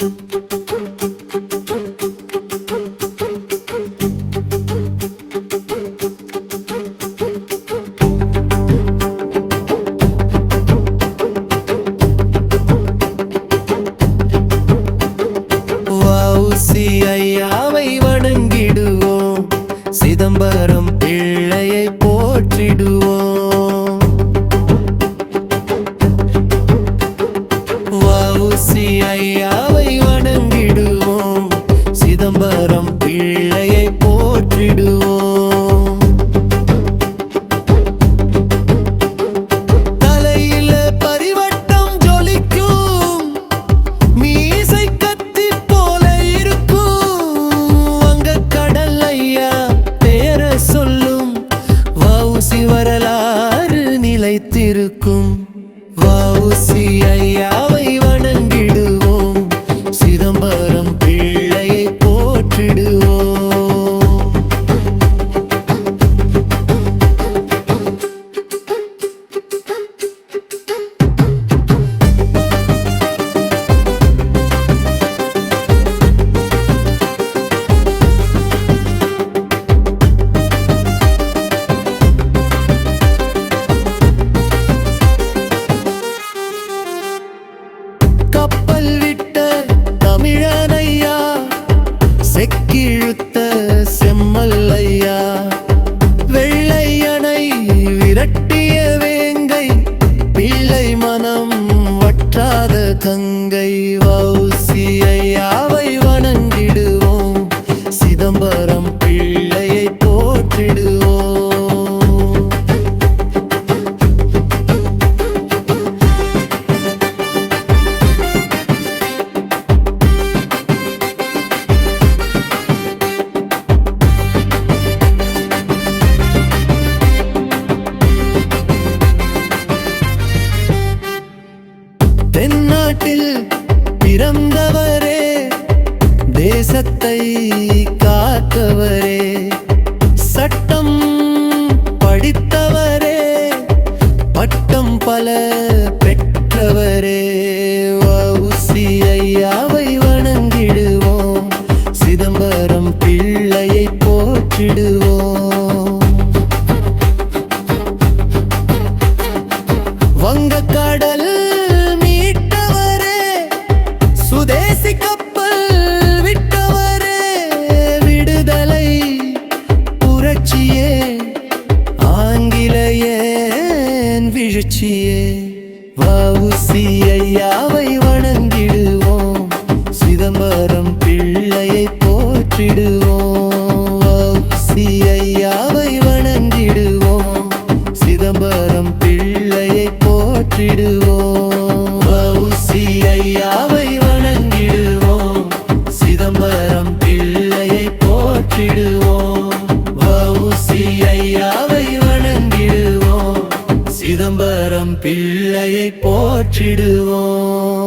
வ.உ.சி. ஐயாவை வணங்கிடுவோம், சிதம்பரம் பிள்ளையை போற்றிடுவோம். வ.உ.சி. ஐயாவை வணங்கிடுவோம், சிதம்பரம் பிள்ளையை போற்றிடுவோம். தலையில பரிவட்டம் ஜொலிக்கும், மீசை கத்தி போல இருக்கும். வங்கக்கடல் ஐயா பேர சொல்லும், வ.உ.சி. வரலாறு நிலைத்திருக்கும். வ.உ.சி. ஐயாவை வணங்கிடுவோம், சிதம்பரம் பிள்ளையை போற்றிடுவோம். கப்பல் விட்ட தமிழனையா, செக்கிழுத்த செம்மல்லையா, வெள்ளையனை விரட்டிய வேங்கை, பிள்ளை மனம் வற்றாத கங்கை. வ.உ.சி. ஐயாவை வணங்கிடுவோம், சிதம்பரம் பிள்ளையை போற்றிடுவோம். தென்னாட்டில் பிறந்தவரே, தேசத்தை காத்தவரே, சட்டம் படித்தவரே, பட்டம் பல பெற்றவரே. வ.உ.சி. ஐயாவை வணங்கிடுவோம், சிதம்பரம் பிள்ளையை போற்றிடுவோம். வங்கக்கடல் மீட்டவரே, சுதேசி கப்பல் விட்டவரே, விடுதலை புரட்சியே, ஆங்கிலேயன் வீழ்ச்சியே. வ.உ.சி. ஐயாவை வணங்கிடுவோம், சிதம்பரம் பிள்ளையை போற்றிடுவோம். வ.உ.சி. ஐயாவை வணங்கிடுவோம், சிதம்பரம் பிள்ளையை போற்றிடுவோம். வ.உ.சி. ஐயாவை வணங்கிடுவோம், சிதம்பரம் பிள்ளையை போற்றிடுவோம். வ.உ.சி. ஐயாவை வணங்கிடுவோம், சிதம்பரம் பிள்ளையை போற்றிடுவோம்.